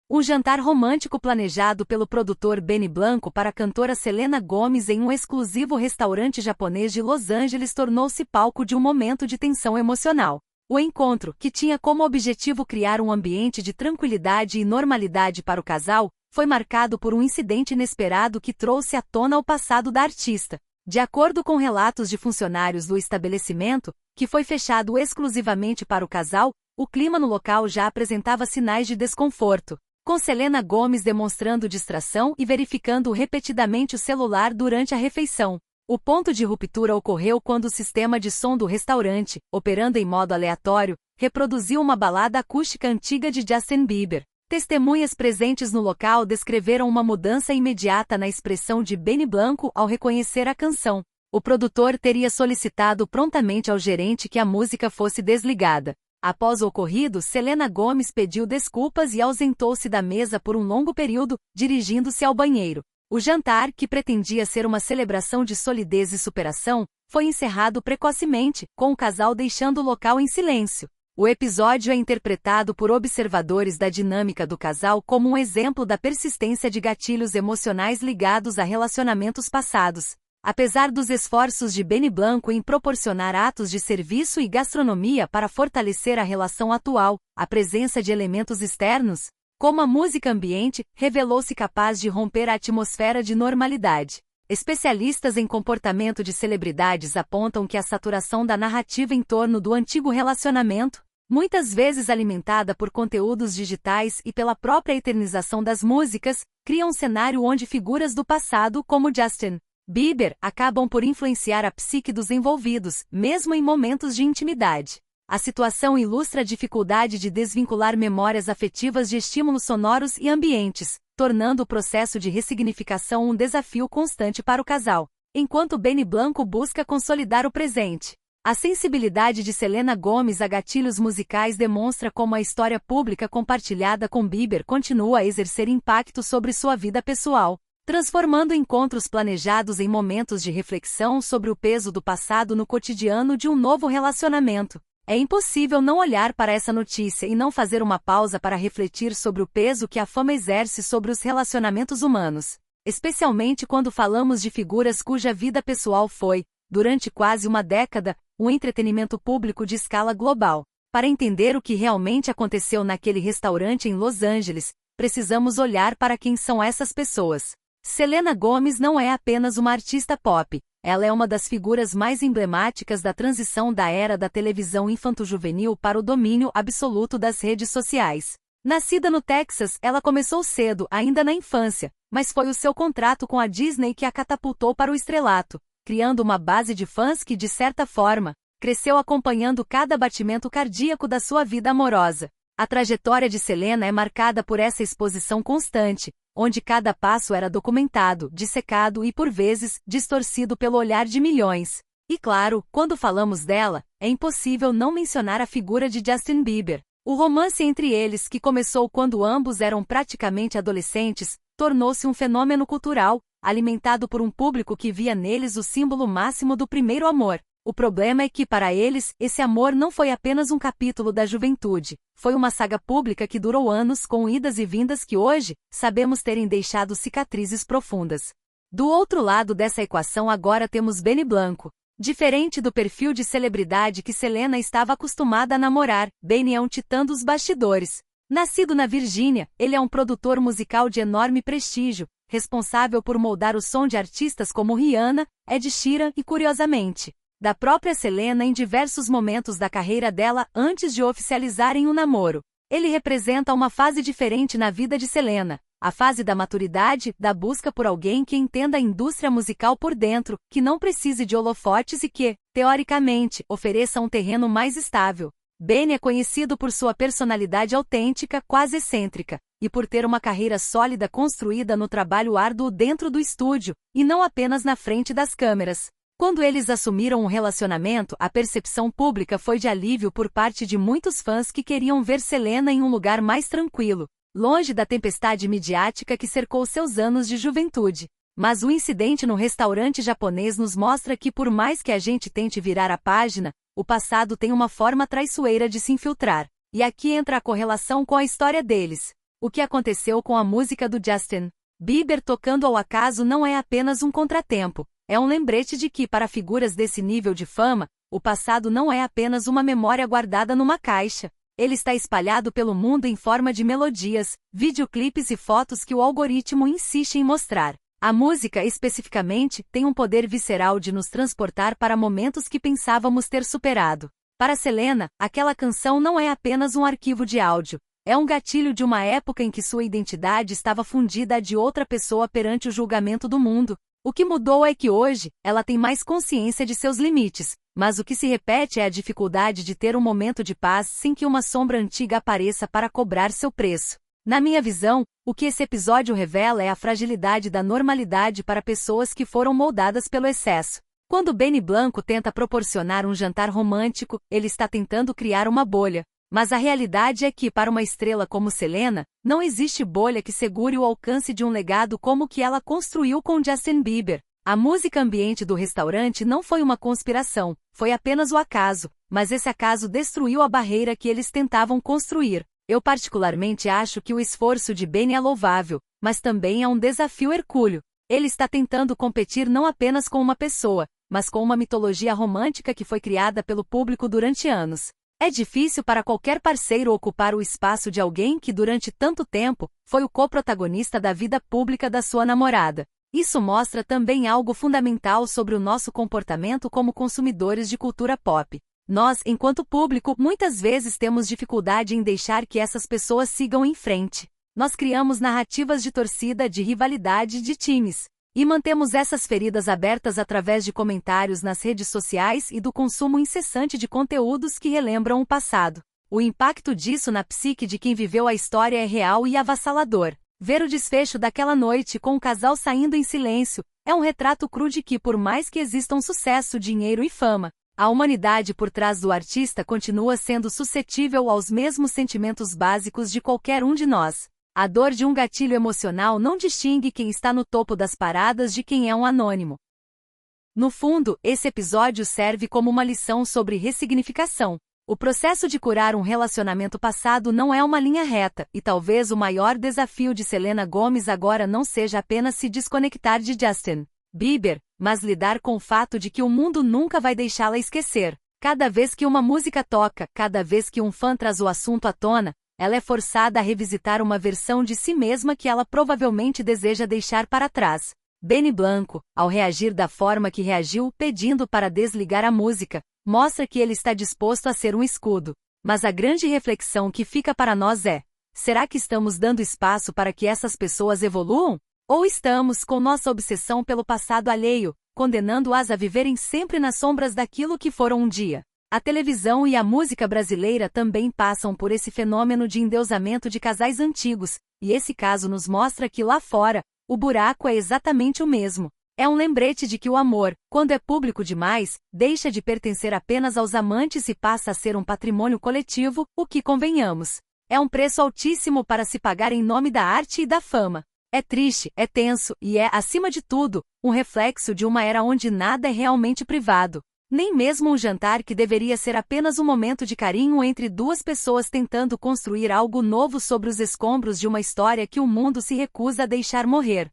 Um jantar romântico planejado pelo produtor Benny Blanco para a cantora Selena Gomez em um exclusivo restaurante japonês de Los Angeles tornou-se palco de um momento de tensão emocional. O encontro, que tinha como objetivo criar um ambiente de tranquilidade e normalidade para o casal, foi marcado por um incidente inesperado que trouxe à tona o passado da artista. De acordo com relatos de funcionários do estabelecimento, que foi fechado exclusivamente para o casal, o clima no local já apresentava sinais de desconforto, com Selena Gomez demonstrando distração e verificando repetidamente o celular durante a refeição. O ponto de ruptura ocorreu quando o sistema de som do restaurante, operando em modo aleatório, reproduziu uma balada acústica antiga de Justin Bieber. Testemunhas presentes no local descreveram uma mudança imediata na expressão de Benny Blanco ao reconhecer a canção. O produtor teria solicitado prontamente ao gerente que a música fosse desligada. Após o ocorrido, Selena Gomez pediu desculpas e ausentou-se da mesa por um longo período, dirigindo-se ao banheiro. O jantar, que pretendia ser uma celebração de solidez e superação, foi encerrado precocemente, com o casal deixando o local em silêncio. O episódio é interpretado por observadores da dinâmica do casal como um exemplo da persistência de gatilhos emocionais ligados a relacionamentos passados. Apesar dos esforços de Benny Blanco em proporcionar atos de serviço e gastronomia para fortalecer a relação atual, a presença de elementos externos, como a música ambiente, revelou-se capaz de romper a atmosfera de normalidade. Especialistas em comportamento de celebridades apontam que a saturação da narrativa em torno do antigo relacionamento, muitas vezes alimentada por conteúdos digitais e pela própria eternização das músicas, cria um cenário onde figuras do passado como Justin Bieber acabam por influenciar a psique dos envolvidos, mesmo em momentos de intimidade. A situação ilustra a dificuldade de desvincular memórias afetivas de estímulos sonoros e ambientes, tornando o processo de ressignificação um desafio constante para o casal, enquanto Benny Blanco busca consolidar o presente. A sensibilidade de Selena Gomez a gatilhos musicais demonstra como a história pública compartilhada com Bieber continua a exercer impacto sobre sua vida pessoal, transformando encontros planejados em momentos de reflexão sobre o peso do passado no cotidiano de um novo relacionamento. É impossível não olhar para essa notícia e não fazer uma pausa para refletir sobre o peso que a fama exerce sobre os relacionamentos humanos, especialmente quando falamos de figuras cuja vida pessoal foi, durante quase uma década, um entretenimento público de escala global. Para entender o que realmente aconteceu naquele restaurante em Los Angeles, precisamos olhar para quem são essas pessoas. Selena Gomez não é apenas uma artista pop, ela é uma das figuras mais emblemáticas da transição da era da televisão infanto-juvenil para o domínio absoluto das redes sociais. Nascida no Texas, ela começou cedo, ainda na infância, mas foi o seu contrato com a Disney que a catapultou para o estrelato, criando uma base de fãs que, de certa forma, cresceu acompanhando cada batimento cardíaco da sua vida amorosa. A trajetória de Selena é marcada por essa exposição constante, onde cada passo era documentado, dissecado e, por vezes, distorcido pelo olhar de milhões. E claro, quando falamos dela, é impossível não mencionar a figura de Justin Bieber. O romance entre eles, que começou quando ambos eram praticamente adolescentes, tornou-se um fenômeno cultural, alimentado por um público que via neles o símbolo máximo do primeiro amor. O problema é que, para eles, esse amor não foi apenas um capítulo da juventude, foi uma saga pública que durou anos com idas e vindas que hoje, sabemos terem deixado cicatrizes profundas. Do outro lado dessa equação agora temos Benny Blanco. Diferente do perfil de celebridade que Selena estava acostumada a namorar, Benny é um titã dos bastidores. Nascido na Virgínia, ele é um produtor musical de enorme prestígio, responsável por moldar o som de artistas como Rihanna, Ed Sheeran e, curiosamente, da própria Selena em diversos momentos da carreira dela antes de oficializarem um namoro. Ele representa uma fase diferente na vida de Selena, a fase da maturidade, da busca por alguém que entenda a indústria musical por dentro, que não precise de holofotes e que, teoricamente, ofereça um terreno mais estável. Benny é conhecido por sua personalidade autêntica, quase excêntrica, e por ter uma carreira sólida construída no trabalho árduo dentro do estúdio, e não apenas na frente das câmeras. Quando eles assumiram um relacionamento, a percepção pública foi de alívio por parte de muitos fãs que queriam ver Selena em um lugar mais tranquilo, longe da tempestade midiática que cercou seus anos de juventude. Mas o incidente no restaurante japonês nos mostra que, por mais que a gente tente virar a página, o passado tem uma forma traiçoeira de se infiltrar. E aqui entra a correlação com a história deles. O que aconteceu com a música do Justin Bieber tocando ao acaso não é apenas um contratempo, é um lembrete de que, para figuras desse nível de fama, o passado não é apenas uma memória guardada numa caixa. Ele está espalhado pelo mundo em forma de melodias, videoclipes e fotos que o algoritmo insiste em mostrar. A música, especificamente, tem um poder visceral de nos transportar para momentos que pensávamos ter superado. Para Selena, aquela canção não é apenas um arquivo de áudio. É um gatilho de uma época em que sua identidade estava fundida à de outra pessoa perante o julgamento do mundo. O que mudou é que hoje, ela tem mais consciência de seus limites, mas o que se repete é a dificuldade de ter um momento de paz sem que uma sombra antiga apareça para cobrar seu preço. Na minha visão, o que esse episódio revela é a fragilidade da normalidade para pessoas que foram moldadas pelo excesso. Quando Benny Blanco tenta proporcionar um jantar romântico, ele está tentando criar uma bolha. Mas a realidade é que, para uma estrela como Selena, não existe bolha que segure o alcance de um legado como o que ela construiu com Justin Bieber. A música ambiente do restaurante não foi uma conspiração, foi apenas o acaso, mas esse acaso destruiu a barreira que eles tentavam construir. Eu particularmente acho que o esforço de Benny é louvável, mas também é um desafio hercúleo. Ele está tentando competir não apenas com uma pessoa, mas com uma mitologia romântica que foi criada pelo público durante anos. É difícil para qualquer parceiro ocupar o espaço de alguém que durante tanto tempo foi o coprotagonista da vida pública da sua namorada. Isso mostra também algo fundamental sobre o nosso comportamento como consumidores de cultura pop. Nós, enquanto público, muitas vezes temos dificuldade em deixar que essas pessoas sigam em frente. Nós criamos narrativas de torcida, de rivalidade, de times. E mantemos essas feridas abertas através de comentários nas redes sociais e do consumo incessante de conteúdos que relembram o passado. O impacto disso na psique de quem viveu a história é real e avassalador. Ver o desfecho daquela noite com o casal saindo em silêncio é um retrato cru de que, por mais que existam sucesso, dinheiro e fama, a humanidade por trás do artista continua sendo suscetível aos mesmos sentimentos básicos de qualquer um de nós. A dor de um gatilho emocional não distingue quem está no topo das paradas de quem é um anônimo. No fundo, esse episódio serve como uma lição sobre ressignificação. O processo de curar um relacionamento passado não é uma linha reta, e talvez o maior desafio de Selena Gomez agora não seja apenas se desconectar de Justin Bieber, mas lidar com o fato de que o mundo nunca vai deixá-la esquecer. Cada vez que uma música toca, cada vez que um fã traz o assunto à tona, ela é forçada a revisitar uma versão de si mesma que ela provavelmente deseja deixar para trás. Benny Blanco, ao reagir da forma que reagiu, pedindo para desligar a música, mostra que ele está disposto a ser um escudo. Mas a grande reflexão que fica para nós é: será que estamos dando espaço para que essas pessoas evoluam? Ou estamos, com nossa obsessão pelo passado alheio, condenando-as a viverem sempre nas sombras daquilo que foram um dia? A televisão e a música brasileira também passam por esse fenômeno de endeusamento de casais antigos, e esse caso nos mostra que lá fora, o buraco é exatamente o mesmo. É um lembrete de que o amor, quando é público demais, deixa de pertencer apenas aos amantes e passa a ser um patrimônio coletivo, o que, convenhamos, é um preço altíssimo para se pagar em nome da arte e da fama. É triste, é tenso e é, acima de tudo, um reflexo de uma era onde nada é realmente privado. Nem mesmo um jantar que deveria ser apenas um momento de carinho entre duas pessoas tentando construir algo novo sobre os escombros de uma história que o mundo se recusa a deixar morrer.